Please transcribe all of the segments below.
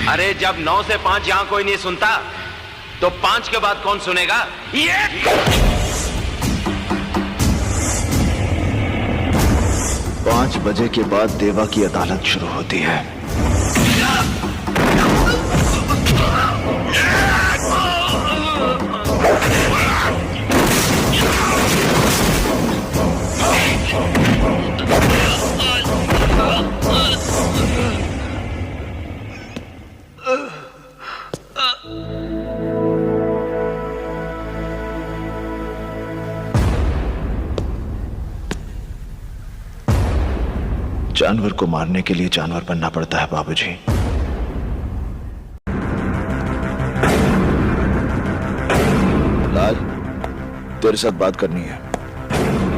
अरे जब 9 से 5 यहां कोई नहीं सुनता तो 5 के बाद कौन सुनेगा? ये 5 बजे के बाद देवा की अदालत शुरू होती है। जानवर को मारने के लिए जानवर बनना पड़ता है बाबूजी। लाल, तेरे साथ बात करनी है।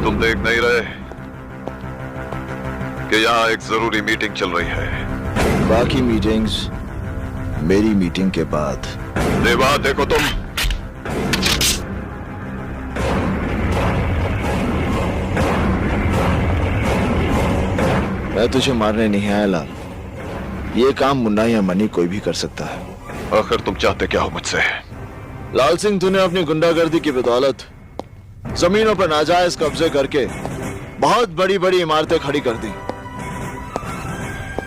तुम देख नहीं रहे कि यहाँ एक जरूरी मीटिंग चल रही है? बाकी मीटिंग्स मेरी मीटिंग के बाद। देवा, देखो तुम। मैं तुझे मारने नहीं आया लाल। ये काम मुन्ना या मनी कोई भी कर सकता है। आखिर तुम चाहते क्या हो मुझसे? लाल सिंह, तूने अपनी गुंडागर्दी की बदौलत जमीनों पर नाजायज कब्जे करके बहुत बड़ी बड़ी इमारतें खड़ी कर दी।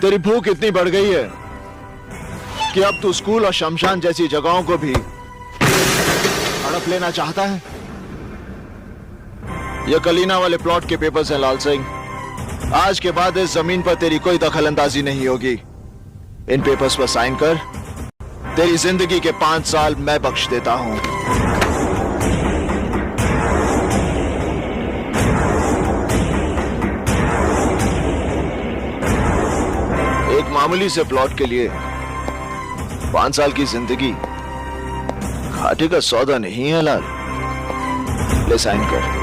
तेरी भूख इतनी बढ़ गई है कि अब तू स्कूल और शमशान जैसी जगहों को भी हड़प लेना चाहता है। ये कलीना वाले प्लॉट के पेपर्स हैं लाल सिंह। आज के बाद इस जमीन पर तेरी कोई दखलंदाजी नहीं होगी। इन पेपर्स पर साइन कर। तेरी जिंदगी के 5 साल मैं बख्श देता हूं। एक मामूली से प्लॉट के लिए 5 साल की जिंदगी घाटे का सौदा नहीं है लाल। ले साइन कर।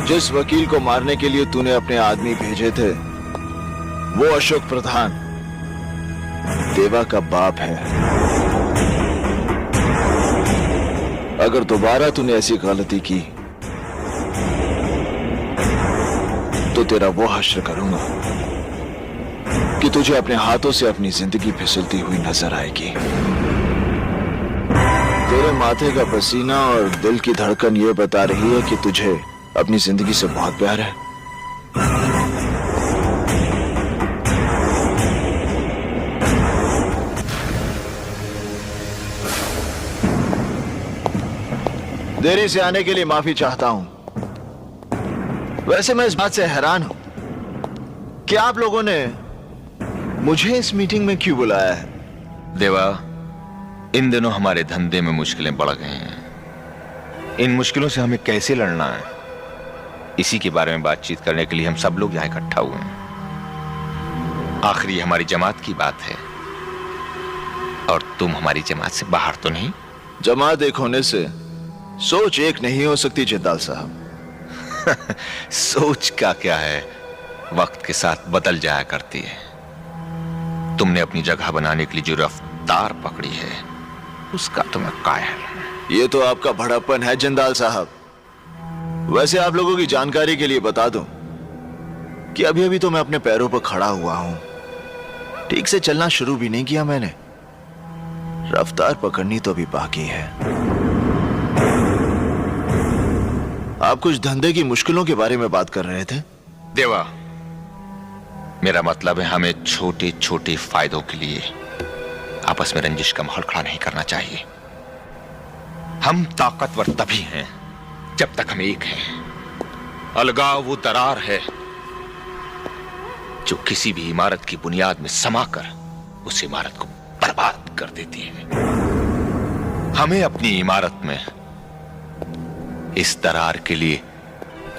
जिस वकील को मारने के लिए तूने अपने आदमी भेजे थे वो अशोक प्रधान देवा का बाप है। अगर दोबारा तूने ऐसी गलती की तो तेरा वो हश्र करूंगा कि तुझे अपने हाथों से अपनी जिंदगी फिसलती हुई नजर आएगी। तेरे माथे का पसीना और दिल की धड़कन ये बता रही है कि तुझे अपनी जिंदगी से बहुत प्यार है। देरी से आने के लिए माफी चाहता हूं। वैसे मैं इस बात से हैरान हूं कि आप लोगों ने मुझे इस मीटिंग में क्यों बुलाया है। देवा, इन दिनों हमारे धंधे में मुश्किलें बढ़ गई हैं। इन मुश्किलों से हमें कैसे लड़ना है, इसी के बारे में बातचीत करने के लिए हम सब लोग यहां इकट्ठा हुए हैं। आखिर ये हमारी जमात की बात है और तुम हमारी जमात से बाहर तो नहीं। जमात एक होने से सोच एक नहीं हो सकती जिंदाल साहब। सोच का क्या है, वक्त के साथ बदल जाया करती है। तुमने अपनी जगह बनाने के लिए जो रफ्तार पकड़ी है उसका तो मैं कायल। ये तो आपका बड़प्पन है जिंदाल साहब। वैसे आप लोगों की जानकारी के लिए बता दूं कि अभी अभी तो मैं अपने पैरों पर खड़ा हुआ हूं। ठीक से चलना शुरू भी नहीं किया मैंने। रफ्तार पकड़नी तो अभी बाकी है। आप कुछ धंधे की मुश्किलों के बारे में बात कर रहे थे। देवा, मेरा मतलब है हमें छोटे छोटे फायदों के लिए आपस में रंजिश का माहौल खड़ा नहीं करना चाहिए। हम ताकतवर तभी हैं जब तक हम एक हैं। अलगाव वो दरार है जो किसी भी इमारत की बुनियाद में समाकर उस इमारत को बर्बाद कर देती है। हमें अपनी इमारत में इस दरार के लिए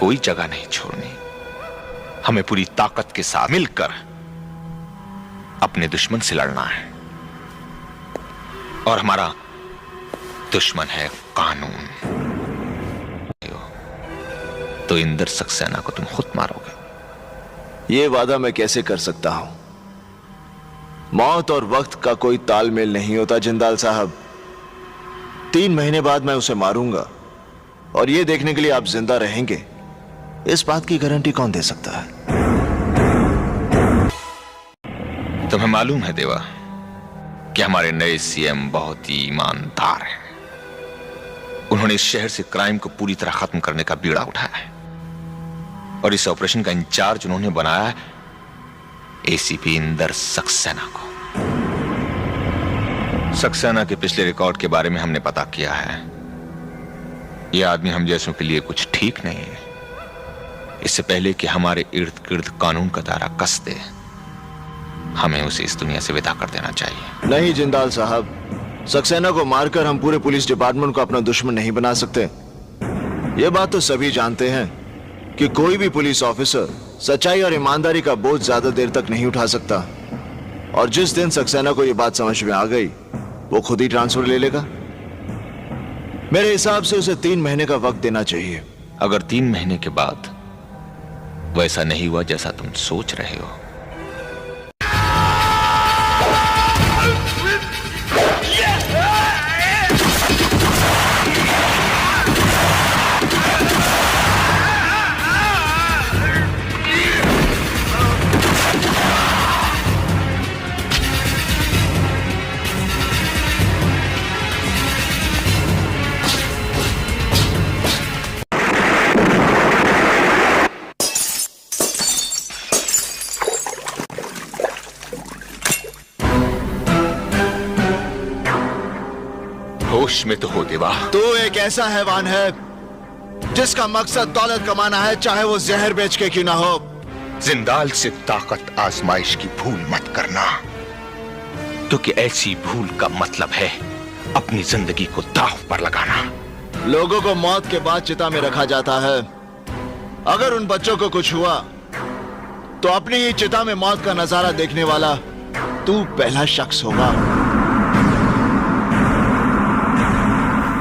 कोई जगह नहीं छोड़नी। हमें पूरी ताकत के साथ मिलकर अपने दुश्मन से लड़ना है और हमारा दुश्मन है कानून। तो इंदर सक्सेना को तुम खुद मारोगे ये वादा मैं कैसे कर सकता हूं? मौत और वक्त का कोई तालमेल नहीं होता जिंदाल साहब। 3 महीने बाद मैं उसे मारूंगा और ये देखने के लिए आप जिंदा रहेंगे, इस बात की गारंटी कौन दे सकता है? तुम्हें मालूम है देवा कि हमारे नए सीएम बहुत ही ईमानदार हैं। उन्होंने इस शहर से क्राइम को पूरी तरह खत्म करने का बीड़ा उठाया है और इस ऑपरेशन का इंचार्ज उन्होंने बनाया है एसीपी इंदर सक्सेना को। सक्सेना के पिछले रिकॉर्ड के बारे में हमने पता किया है। यह आदमी हम जैसों के लिए कुछ ठीक नहीं है। इससे पहले कि हमारे इर्द गिर्द कानून का दायरा कस दे, हमें उसे इस दुनिया से विदा कर देना चाहिए। नहीं जिंदाल साहब, सक्सेना को मारकर हम पूरे पुलिस डिपार्टमेंट को अपना दुश्मन नहीं बना सकते। यह बात तो सभी जानते हैं कि कोई भी पुलिस ऑफिसर सच्चाई और ईमानदारी का बोझ ज्यादा देर तक नहीं उठा सकता। और जिस दिन सक्सेना को यह बात समझ में आ गई, वो खुद ही ट्रांसफर ले लेगा। मेरे हिसाब से उसे 3 महीने का वक्त देना चाहिए। अगर 3 महीने के बाद वैसा नहीं हुआ जैसा तुम सोच रहे हो, होश में तो हो देवा। तू एक ऐसा हैवान है जिसका मकसद दौलत कमाना है, चाहे वो जहर बेच के क्यों ना हो। जिंदाल से ताकत आजमाइश की भूल मत करना, क्योंकि ऐसी भूल का मतलब है अपनी जिंदगी को दांव पर लगाना। लोगों को मौत के बाद चिता में रखा जाता है। अगर उन बच्चों को कुछ हुआ तो अपनी ही चिता में मौत का नजारा देखने वाला तू पहला शख्स होगा।